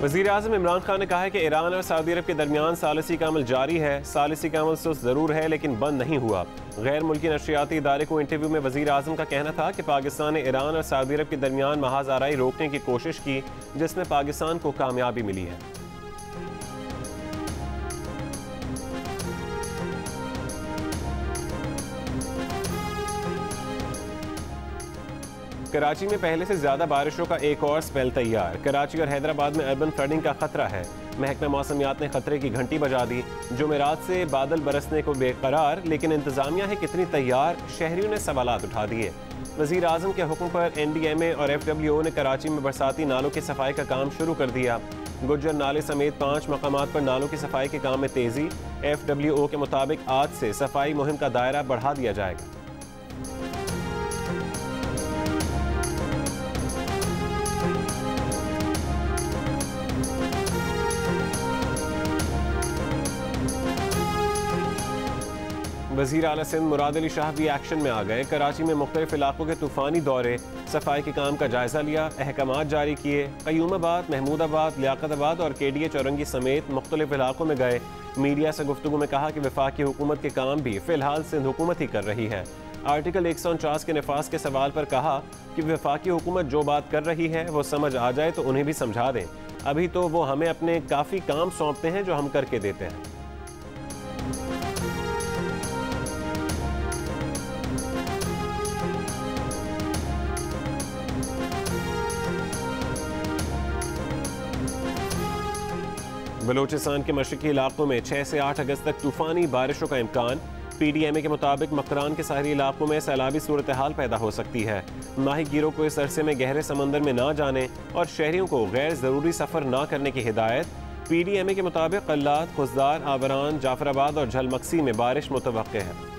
वज़ीर-ए-आज़म इमरान खान ने कहा है कि ईरान और सऊदी अरब के दरमियान सालिसी का अमल जारी है। सालिसी का अमल सुस्त ज़रूर है लेकिन बंद नहीं हुआ। गैर मुल्की नशरियाती इदारे को इंटरव्यू में वज़ीर-ए-आज़म का कहना था कि पाकिस्तान ने ईरान और सऊदी अरब के दरमियान महाज आराई रोकने की कोशिश की, जिसमें पाकिस्तान को कामयाबी मिली है। कराची में पहले से ज्यादा बारिशों का एक और स्पेल तैयार। कराची और हैदराबाद में अर्बन फ्लडिंग का खतरा है। महकमा मौसमियात ने खतरे की घंटी बजा दी। जुमेरात से बादल बरसने को बेकरार, लेकिन इंतजामिया है कितनी तैयार, शहरियों ने सवालात उठा दिए। वज़ीर आज़म के हुक्म पर NDMA और FWO ने कराची में बरसाती नालों की सफाई का काम शुरू कर दिया। गुज्जर नाले समेत 5 मकामात पर नालों की सफाई के काम में तेजी। FWO के मुताबिक आज से सफाई मुहिम का दायरा बढ़ा दिया जाएगा। वज़ीर आला सिंध मुराद अली शाह भी एक्शन में आ गए। कराची में मुख्तलिफ इलाकों के तूफ़ानी दौरे, सफाई के काम का जायजा लिया, अहकामात जारी किए। क़य्यूमाबाद, महमूदाबाद, लियाकताबाद और KDA चौरंगी समेत मुख्तलिफ इलाकों में गए। मीडिया से गुफ्तगू में कहा कि वफाकी हुकूमत के काम भी फ़िलहाल सिंध हुकूमत ही कर रही है। आर्टिकल 149 के नफाज के सवाल पर कहा कि वफाकी हुकूमत जो बात कर रही है वो समझ आ जाए तो उन्हें भी समझा दें। अभी तो वो हमें अपने काफ़ी काम सौंपते हैं जो हम करके देते हैं। बलूचिस्तान के मशरकी इलाकों में 6 से 8 अगस्त तक तूफ़ानी बारिशों का इम्कान। PDMA के मुताबिक मकरान के साहरी इलाकों में सैलाबी सूरत हाल पैदा हो सकती है। माहीगीरों को इस अरसे में गहरे समंदर में ना जाने और शहरियों को गैर ज़रूरी सफ़र ना करने की हिदायत। PDMA के मुताबिक कल्लात, खुजदार, आबरान, जाफराबाद और झलमक्सी में बारिश मुतवक्के है।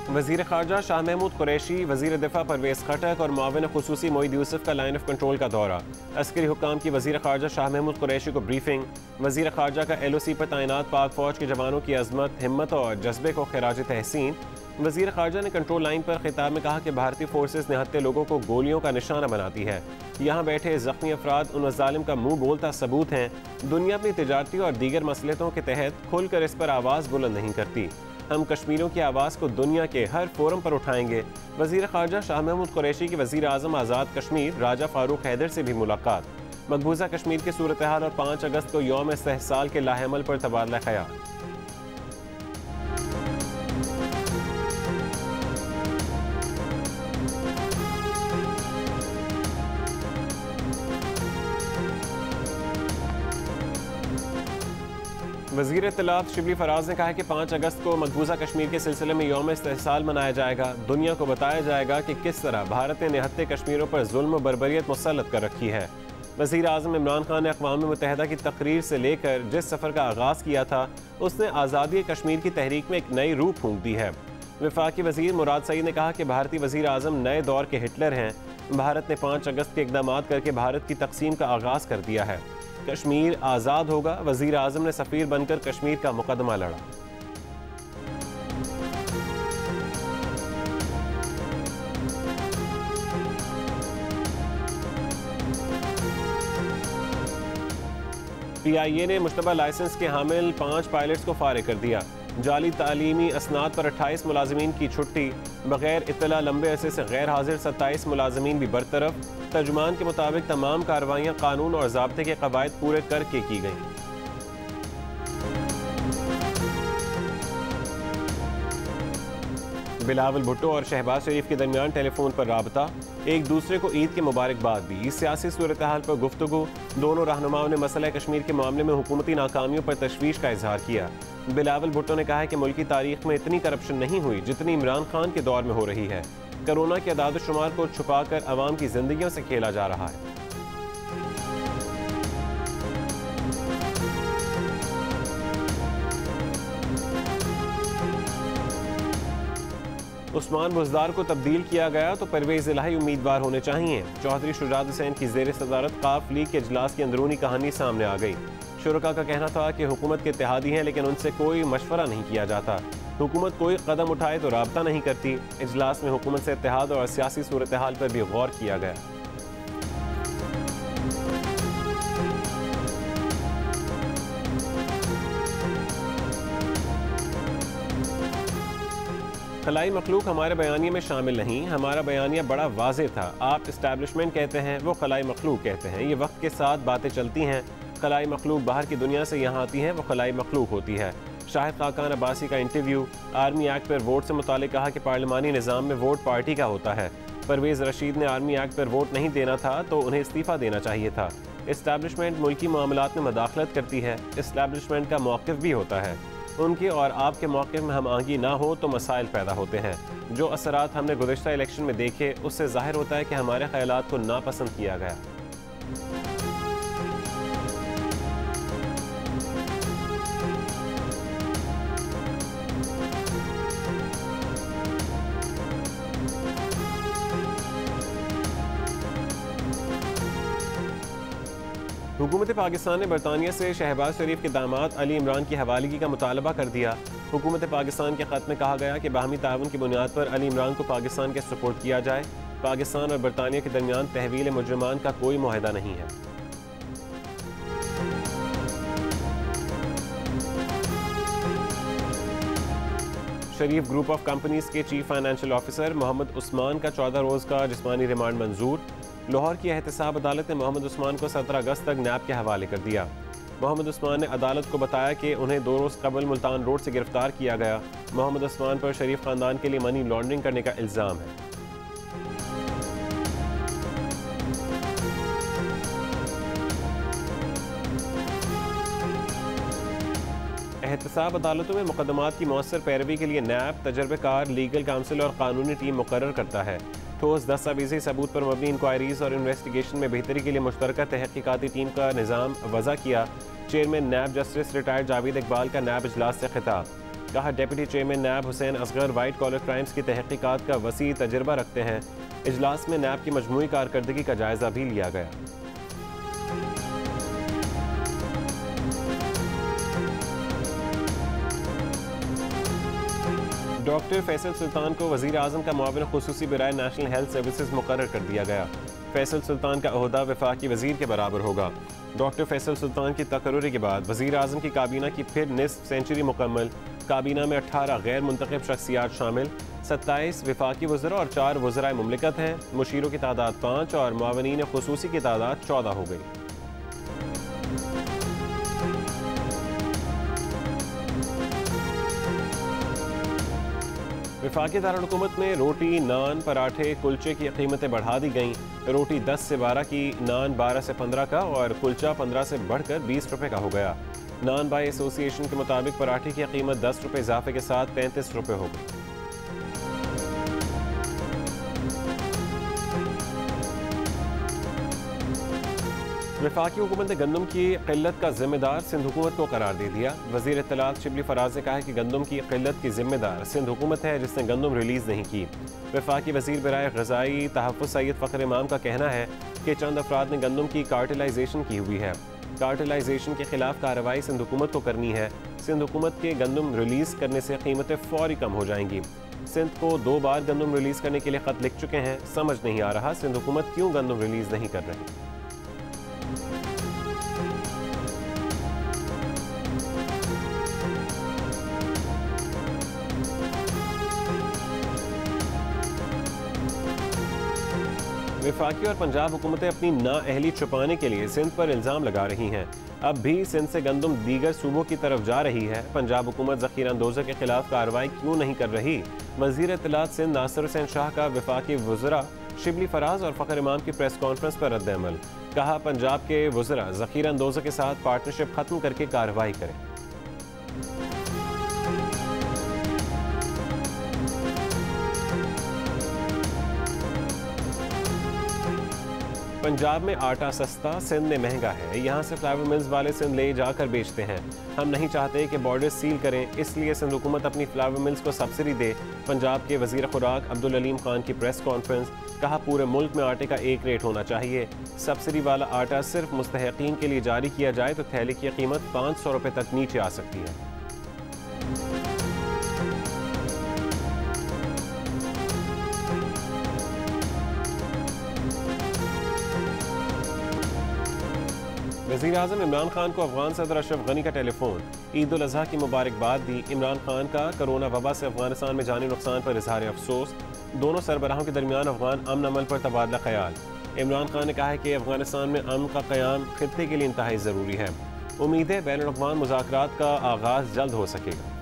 वज़ीर ख़ारजा शाह महमूद कुरैशी, वज़ीर दिफ़ा परवेज़ खटक और मुआविन ख़ुसूसी मोईद यूसुफ का लाइन ऑफ कंट्रोल का दौरा। अस्करी हुक्काम की वज़ीर ख़ारजा शाह महमूद कुरैशी को ब्रीफिंग। वज़ीर ख़ारजा का LOC पर तैनात पाक फ़ौज के जवानों की अज़मत, हिम्मत और जज्बे को खिराज तहसीन। वज़ीर ख़ारजा ने कंट्रोल लाइन पर खिताब में कहा कि भारतीय फोर्सेस निहत्थे लोगों को गोलियों का निशाना बनाती है। यहाँ बैठे ज़ख्मी अफराद उन ज़ालिम का मुँह बोलता सबूत हैं। दुनिया अपनी तिजारती और दीगर मसलहतों के तहत खुलकर इस पर आवाज़ बुलंद नहीं करती। हम कश्मीरियों की आवाज़ को दुनिया के हर फोरम पर उठाएंगे। वज़ीर ख़ारजा शाह महमूद कुरैशी की वज़ीर आज़म आज़ाद कश्मीर राजा फ़ारूक हैदर से भी मुलाकात। मकबूजा कश्मीर की सूरत हाल और 5 अगस्त को यौम इस्तेहसाल के लाहेमल पर तबादला ख़याल। वज़ीर इत्तलात शिबली फराज ने कहा है कि 5 अगस्त को मकबूजा कश्मीर के सिलसिले में यौम इस्तेहसाल मनाया जाएगा। दुनिया को बताया जाएगा कि किस तरह भारत ने निहत्थे कश्मीरों पर जुल्म व बर्बरियत मुसल्लत कर रखी है। वज़ीर आज़म इमरान खान ने अक़वाम मुत्तहिदा की तकरीर से लेकर जिस सफ़र का आगाज़ किया था, उसने आज़ादी कश्मीर की तहरीक में एक नई रूह फूंक दी है। वफाकी वज़ीर मुराद सईद ने कहा कि भारतीय वज़ीर आज़म नए दौर के हिटलर हैं। भारत ने 5 अगस्त के इक़दाम करके भारत की तकसीम का आगाज़ कर दिया है। कश्मीर आज़ाद होगा। वज़ीर आज़म ने सफ़ीर बनकर कश्मीर का मुकदमा लड़ा। PIA ने मुश्तबा लाइसेंस के हामिल 5 पायलट्स को फारिग कर दिया। जाली तालीमी असनाद पर 28 मुलाजमीन की छुट्टी। बगैर इत्तला लंबे अरसे से गैर हाजिर 27 मुलाजमीन भी बरतरफ। तर्जुमान के मुताबिक तमाम कार्रवाइयाँ कानून और ज़ाब्ते के कवायद पूरे करके की गई। बिलावल भुट्टो और शहबाज शरीफ के दरमियान टेलीफोन पर राबता। एक दूसरे को ईद की मुबारकबाद दी। सियासी सूरत हाल पर गुफ्तगू। दोनों रहनुमाओं ने मसला कश्मीर के मामले में हुकूमती नाकामियों पर तशवीश का इजहार किया। बिलावल भुट्टो ने कहा है कि मुल्की तारीख में इतनी करप्शन नहीं हुई जितनी इमरान खान के दौर में हो रही है। कोरोना के अदाद शुमार को छुपाकर अवाम की जिंदगियों से खेला जा रहा है। उस्मान बुज़दार को तब्दील किया गया तो परवेज़ इलाही उम्मीदवार होने चाहिए। चौधरी शुजात हुसैन की ज़ेर सदारत काफ लीग के इजलास की अंदरूनी कहानी सामने आ गई। शुरका का कहना था कि हुकूमत के इत्तेहादी हैं लेकिन उनसे कोई मशवरा नहीं किया जाता। हुकूमत कोई कदम उठाए तो राब्ता नहीं करती। इजलास में हुकूमत से इत्तेहाद और सियासी सूरत हाल पर भी गौर किया गया। खलाई मखलूक हमारे बयानिए में शामिल नहीं, हमारा बयानिया बड़ा वाज़ेह था। आप इस्टेब्लिशमेंट कहते हैं, वो खलाई मखलूक कहते हैं। ये वक्त के साथ बातें चलती हैं। खलाई मखलूक बाहर की दुनिया से यहाँ आती हैं, वो खलाई मखलूक होती है। शाहिद खाकान अब्बासी का इंटरव्यू। आर्मी एक्ट पर वोट से मुतालिक कहा कि पार्लिमानी निज़ाम में वोट पार्टी का होता है। परवेज़ रशीद ने आर्मी एक्ट पर वोट नहीं देना था तो उन्हें इस्तीफ़ा देना चाहिए था। इस्टेब्लिशमेंट मुल्की मामलात में मदाखलत करती है। इस्टेब्लिशमेंट का मौक़िफ़ भी होता है। उनके और आपके मौक़िफ़ में हम आंगी ना हो तो मसाइल पैदा होते हैं। जो असरात हमने गुज़िश्ता इलेक्शन में देखे, उससे ज़ाहिर होता है कि हमारे ख़यालात को नापसंद किया गया। हुकूमत पाकिस्तान ने बरतानिया से शहबाज शरीफ के दामाद अली इमरान की हवालगी का मुतालबा कर दिया। हुकूमत पाकिस्तान के ख़त में कहा गया कि बाहमी ताउन की बुनियाद पर अली इमरान को पाकिस्तान के सपोर्ट किया जाए। पाकिस्तान और बरतानिया के दरमियान तहवील मुजरमान का कोई मुआहदा नहीं है। शरीफ ग्रुप ऑफ कंपनीज के chief financial officer Mohammad Usman का 14 रोज़ का जिस्मानी रिमांड मंजूर। लाहौर की एहतसाब अदालत ने मोहम्मद उस्मान को 17 अगस्त तक नैब के हवाले कर दिया। मोहम्मद उस्मान ने अदालत को बताया कि उन्हें 2 रोज़ कबल मुल्तान रोड से गिरफ्तार किया गया। मोहम्मद उस्मान पर शरीफ खानदान के लिए मनी लॉन्ड्रिंग करने का इल्ज़ाम है। एहतसाब अदालतों में मुकदमात की मौसर पैरवी के लिए नैब तजर्बेकार लीगल काउंसिल और कानूनी टीम मुकर्रर करता है। ठोस दस्तावेजी सबूत पर मबनी इंक्वायरीज और इन्वेस्टिगेशन में बेहतरी के लिए मुश्तरका तहकीकाती टीम का निज़ाम वज़ा किया। चेयरमैन नैब जस्टिस रिटायर्ड जावेद इकबाल का नैब इजलास से खिताब। कहा, डिप्टी चेयरमैन नैब Hussain Asghar white collar crimes की तहकीकात का वसी तजर्बा रखते हैं। इजलास में नैब की मजमूई कारकर्दगी का जायज़ा भी लिया गया। डॉक्टर फैसल सुल्तान को वज़ीर आज़म का मुआविन खुसूसी बराए नेशनल हेल्थ सर्विसेज मुकर्रर कर दिया गया। फैसल सुल्तान का ओहदा वफाकी वज़ीर के बराबर होगा। डॉक्टर फैसल सुल्तान की तकर्रुरी के बाद वज़ीर आज़म की काबीना की फिर निस्फ सेंचुरी मुकम्मल। काबीना में 18 गैर मुंतखब शख्सियात शामिल। 27 वफाकी वज़रा और 4 वज़राए मुमलिकत हैं। मुशीरों की तादाद 5 और मुआवनीन खुसूसी की तादाद 14 हो गई। वफाकी दारुल-हुकूमत में रोटी, नान, पराठे, कुलचे की कीमतें बढ़ा दी गईं। रोटी 10 से 12 की, नान 12 से 15 का और कुलचा 15 से बढ़कर 20 रुपये का हो गया। नान बाई एसोसिएशन के मुताबिक पराठे की कीमत 10 रुपये इजाफे के साथ 35 रुपये हो गई। वफाकी हुकूमत ने गंदम की किल्लत का जिम्मेदार सिंध हुकूमत को करार दे दिया। वज़ीर इत्तलात शिबली फराज ने कहा है कि गंदम की किल्लत की जिम्मेदार सिंध हुकूमत है जिसने गंदम रिलीज़ नहीं की। वफाकी वज़ीर बराए ग़ज़ाई तहफ़्फ़ुज़ सैयद फ़ख्र इमाम का कहना है कि चंद अफराद ने गंदम की कार्टेलाइजेशन की हुई है। कार्टेलाइजेशन के खिलाफ कार्रवाई सिंध हुकूमत को करनी है। सिंध हुकूमत के गंदम रिलीज़ करने से कीमतें फ़ौरी कम हो जाएंगी। सिंध को 2 बार गंदम रिलीज़ करने के लिए ख़त लिख चुके हैं। समझ नहीं आ रहा सिंध हुकूमत क्यों गंदम रिलीज़ नहीं कर रही। वफाकी और पंजाब हुकूमतें अपनी नाअहली छुपाने के लिए सिंध पर इल्ज़ाम लगा रही हैं। अब भी सिंध से गंदम दीगर सूबों की तरफ जा रही है। पंजाब हुकूमत ज़ख़ीरा अंदोज़ों के खिलाफ कार्रवाई क्यों नहीं कर रही। वज़ीर इत्तलात सिंध नासिर हुसैन शाह का वफाकी वज़रा शिबली फराज और फ़ख्र इमाम की प्रेस कॉन्फ्रेंस पर रद्द-ए-अमल। कहा, पंजाब के वज़रा ज़ख़ीरा अंदोज़ों के साथ पार्टनरशिप ख़त्म करके कार्रवाई करें। पंजाब में आटा सस्ता, सिंध में महंगा है। यहाँ से फ्लावर मिल्स वाले सिंध ले जाकर बेचते हैं। हम नहीं चाहते कि बॉर्डर सील करें, इसलिए सिंध हुकूमत अपनी फ्लावर मिल्स को सब्सिडी दे। पंजाब के वज़ीर खुराक अब्दुल अलीम खान की प्रेस कॉन्फ्रेंस। कहा, पूरे मुल्क में आटे का एक रेट होना चाहिए। सब्सिडी वाला आटा सिर्फ मुस्तहक़ीन के लिए जारी किया जाए तो थैली की कीमत 500 रुपये तक नीचे आ सकती है। वज़ीर आज़म इमरान खान को अफगान सदर अशरफ गनी का टेलीफोन, ईद उल अज़हा की मुबारकबाद दी। इमरान खान का कोरोना वबा से अफगानिस्तान में जानी नुकसान पर इजहार अफसोस। दोनों सरबराहों के दरमियान अफगान अमन अमल पर तबादला ख्याल। इमरान खान ने कहा है कि अफगानिस्तान में अमन का क़याम खित्ते के लिए इंतहाई ज़रूरी है। उम्मीद है बैनुल अक़वामी मुज़ाकरात का आगाज़ जल्द हो सकेगा।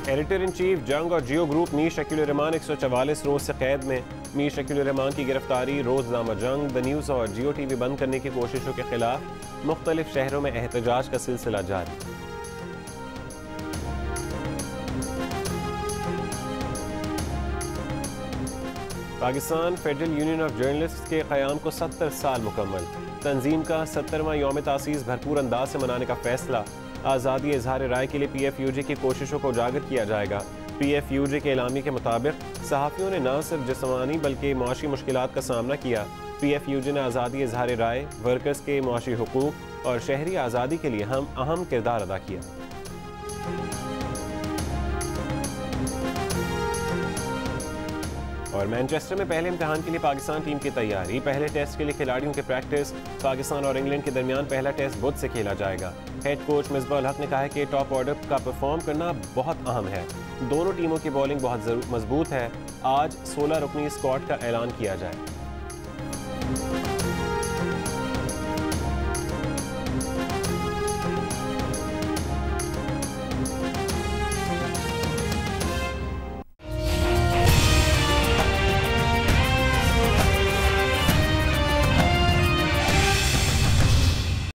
एडिटर इन चीफ जंग और जियो ग्रुप मीर शकील रहमान 144 रोज से कैद में। मीर शकील रहमान की गिरफ्तारी, रोजनामा जंग, द न्यूज़ और जियो टीवी बंद करने की कोशिशों के खिलाफ मुख्तलिफ शहरों में एहतजाज का सिलसिला जारी। Pakistan federal union of journalist के क़याम को 70 साल मुकम्मल। तंजीम का 70वां यौम तासीस भरपूर अंदाज से मनाने का फैसला। आज़ादी इजहार राय के लिए PFUJ की कोशिशों को उजागर किया जाएगा। PFUJ के एलामी के मुताबिक सहाफ़ियों ने न सिर्फ जिस्मानी बल्कि मुआशी मुश्किलात का सामना किया। PFUJ ने आज़ादी इजहार राय, वर्कर्स के मुआशी हुकूक और शहरी आज़ादी के लिए अहम किरदार अदा किया। और मैनचेस्टर में पहले इम्तिहान के लिए पाकिस्तान टीम की तैयारी। पहले टेस्ट के लिए खिलाड़ियों की प्रैक्टिस। पाकिस्तान और इंग्लैंड के दरमियान पहला टेस्ट बुध से खेला जाएगा। हेड कोच मिसबाह उल हक ने कहा है कि टॉप ऑर्डर का परफॉर्म करना बहुत अहम है। दोनों टीमों की बॉलिंग बहुत मजबूत है। आज 16 रुकनी स्क्वाड का ऐलान किया जाए।